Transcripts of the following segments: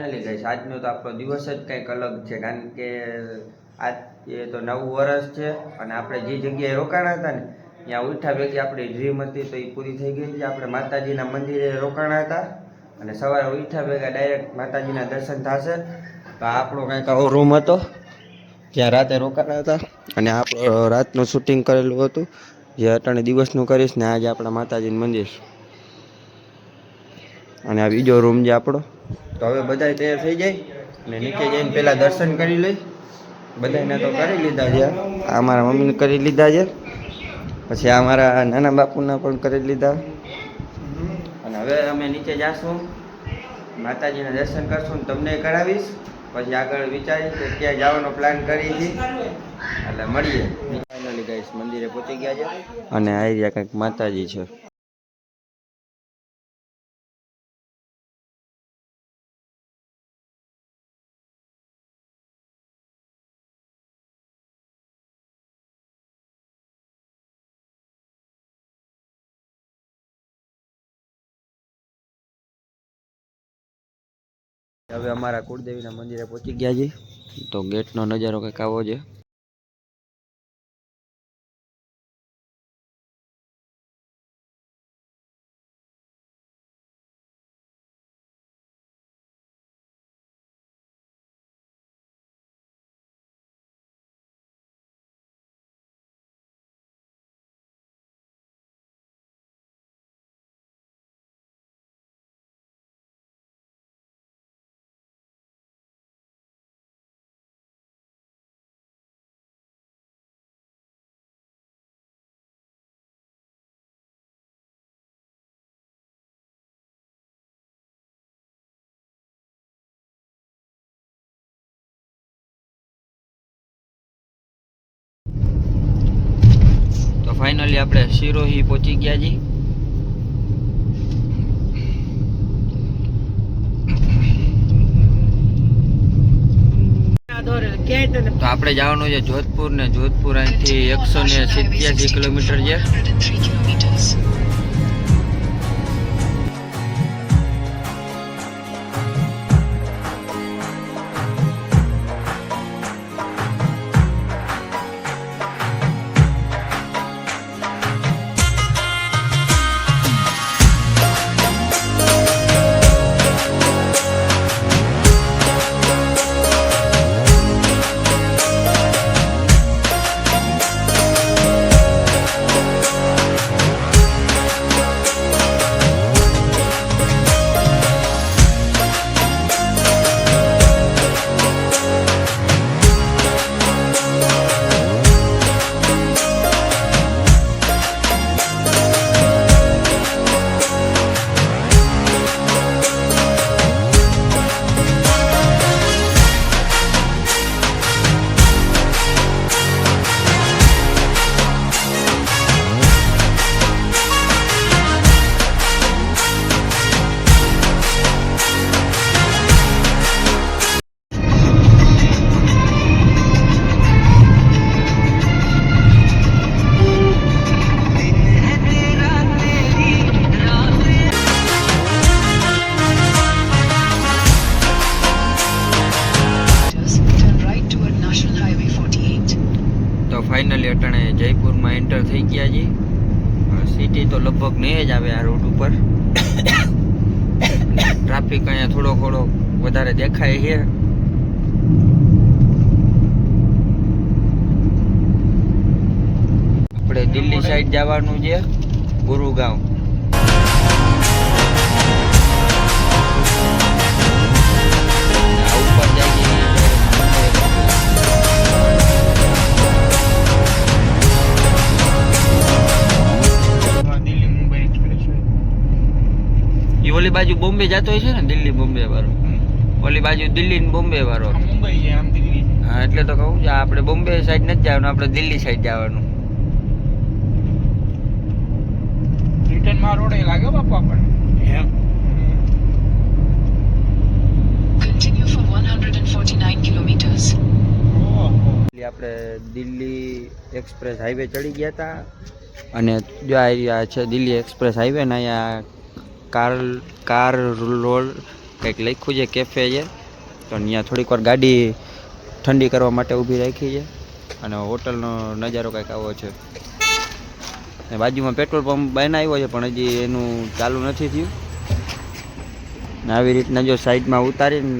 Finally guys આજનો તો આપણો દિવસ જ કંઈક અલગ છે, કારણ કે આજ એ તો નવું વર્ષ છે અને આપણે જે જગ્યાએ રોકાણા હતા ને ત્યાં ઉઠ્યા ભેગી આપણી ડ્રીમ હતી તો એ પૂરી થઈ ગઈ છે. આપણે માતાજીના મંદિરે રોકાણા હતા અને સવારે ઉઠ્યા ભેગા ડાયરેક્ટ માતાજીના દર્શન થશે. તો આપણો કંઈક આવો રૂમ હતો જ્યાં રાતે રોકાણા હતા અને આપણું રાતનું શૂટિંગ કરેલું હતું, જે અટાણે દિવસનું કરીશ ને આજે આપણા માતાજીનું મંદિર. અને આ બીજો રૂમ છે આપણો. તો હવે બધા તૈયાર થઈ જાય અને નીચે જઈને પહેલાં દર્શન કરી લઈ. બધાને તો કરી લીધા છે, આ મારા મમ્મીને કરી લીધા છે, પછી આ મારા નાના બાપુના પણ કરી લીધા. અને હવે અમે નીચે જાશું, માતાજીના દર્શન કરશું, તમને કરાવીશ. પછી આગળ વિચારીશ કે ક્યાં જવાનો પ્લાન કરી છે, એટલે મળીએ. ફાઇનલી ગાઈસ મંદિરે પહોંચી ગયા છે અને આ રહ્યા કંઈક માતાજી છે. હવે અમારા કુળદેવીના મંદિરે પહોંચી ગયા છે. તો ગેટનો નજારો કંઈક આવો છે. તો ફાઇનલી આપણે સિરોહી પહોંચી ગયા છીએ. તો આપણે જવાનું છે જોધપુર, ને જોધપુર અહીંથી 187 કિલોમીટર છે. ફાઇનલી અટાણે જયપુરમાં એન્ટર થઈ ગયા છે. સિટી તો લગભગ નહીં જ આવે આ રોડ ઉપર. ટ્રાફિક અહીંયા થોડો વધારે દેખાય છે. આપણે દિલ્હી સાઈડ જવાનું છે, ગુરુગાંવ. ઉપર જઈએ ઓલી બાજુ બોમ્બે જતો હોય છે ને, દિલ્હી બોમ્બે વાળો. ઓલી બાજુ દિલ્હી ને બોમ્બે વાળો. હા એટલે તો કહું છું, આપણે બોમ્બે સાઈડ નથી જવાનું, આપણે દિલ્હી સાઈડ જવાનું. રિટર્ન માં રોડ લાગ્યો બાપા આપણને. Continue for 149 kilometres. આપણે દિલ્હી એક્સપ્રેસ હાઈવે ચડી ગયા હતા અને જો આ છે દિલ્હી એક્સપ્રેસ હાઈવે ને અહીંયા કાર રોડ કંઈક લખ્યું છે કેફે છે, તો અહીંયા થોડીક વાર ગાડી ઠંડી કરવા માટે ઊભી રાખી છે અને હોટલનો નજારો કંઈક આવો છે. ને બાજુમાં પેટ્રોલ પંપ બનાવ્યો છે પણ હજી એનું ચાલુ નથી થયું. ને આવી રીતના જો સાઈડમાં ઉતારીને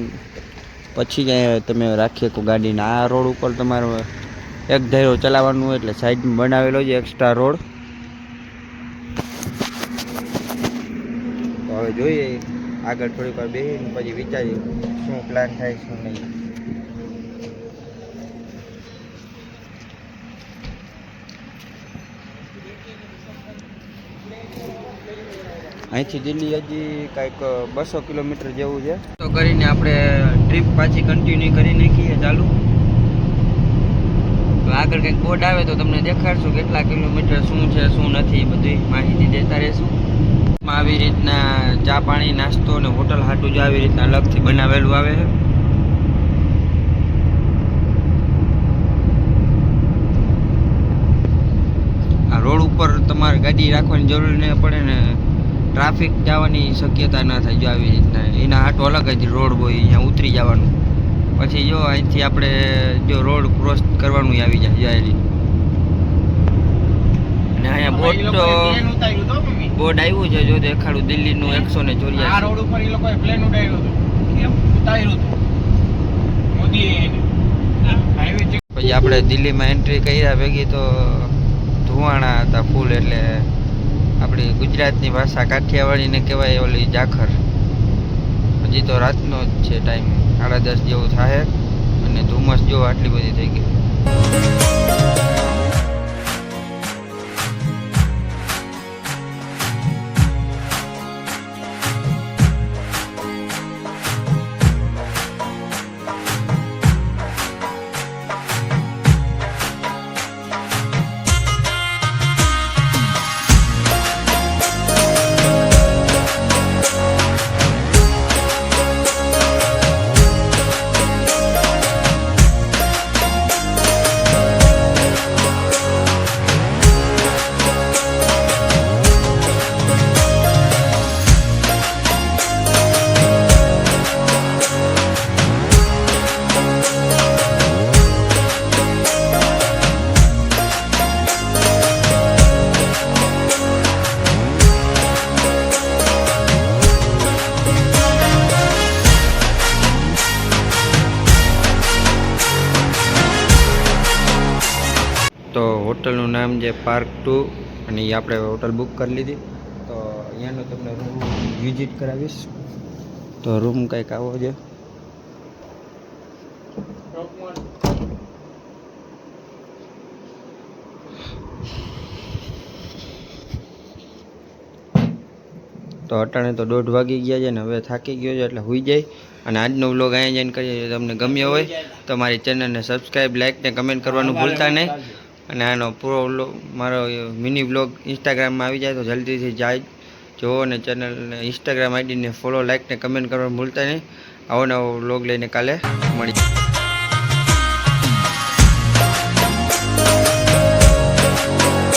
પછી જ તમે રાખી શકો ગાડીને. આ રોડ ઉપર તમારે એક ધારો ચલાવવાનું હોય એટલે સાઈડમાં બનાવેલો છે એક્સ્ટ્રા રોડ. તો હવે જોઈએ આગળ થોડીક વાર બેસીને પછી વિચારીએ શું પ્લાન થાય શું નહીં. અહીંથી દિલ્હી હજી કાંઈક 200 કિલોમીટર જેવું છે. તો કરીને આપણે ટ્રીપ પાછી કન્ટિન્યુ કરી નાખીએ ચાલુ. તો આગળ કંઈક બોર્ડ આવે તો તમને દેખાડશું કેટલા કિલોમીટર શું છે શું નથી બધી માહિતી દેતા રહેશું. આવી રીતના ચા પાણી નાસ્તો અને હોટલ હાટું જ આવી રીતના અલગથી બનાવેલું આવે છે. આ રોડ ઉપર તમારે ગાડી રાખવાની જરૂર નહીં પડે ને ટ્રાફિક જવાની શક્યતા ના થાય. જો આવી રીતના એના હાટો અલગ જ રોડ હોય, અહીંયા ઉતરી જવાનું. પછી જો અહીંથી આપણે જો રોડ ક્રોસ કરવાનું આવી જાય અને અહીંયા બોર્ડ આવ્યું છે જો દેખાડું દિલ્હીનું 184. આ રોડ ઉપર એ લોકોએ પ્લેન ઉડાવ્યું હતું, કેમ ઉતાર્યું હતું મોદીએ હાઈવે. પછી આપણે દિલ્હીમાં એન્ટ્રી કર્યા ભેગી તો ધુવાણા હતા ફૂલ. એટલે આપણી ગુજરાતની ભાષા કાઠિયાવાડીને કહેવાય ઓલી જાખર. હજી તો રાતનો જ છે ટાઈમ, 10:30 જેવું થાય અને ધુમ્મસ જો આટલી બધી થઈ ગઈ. તો હોટલનું નામ છે પાર્ક 2 અને એ આપણે હોટલ બુક કરી લીધી. તો અહીંયાનો તમને રૂમ વિઝિટ કરાવીશ. તો રૂમ કંઈક આવો છે. તો અટાણે તો 1:30 વાગી ગયા છે ને હવે થાકી ગયો છે એટલે હુઈ જાય. અને આજનો વ્લોગ અહીંયા જઈને કરીએ. તમને ગમ્યો હોય તો મારી ચેનલને સબસ્ક્રાઈબ, લાઈક ને કમેન્ટ કરવાનું ભૂલતા નહીં. અને આનો પૂરો વ્લોગ મારો મિની વ્લોગ ઇન્સ્ટાગ્રામમાં આવી જાય તો જલ્દીથી જાય જુઓ. અને ચેનલને ઇન્સ્ટાગ્રામ આઈડીને ફોલો, લાઈક ને કમેન્ટ કરવાનું ભૂલતા નહીં. આવો નવો વ્લોગ લઈને કાલે મળીએ.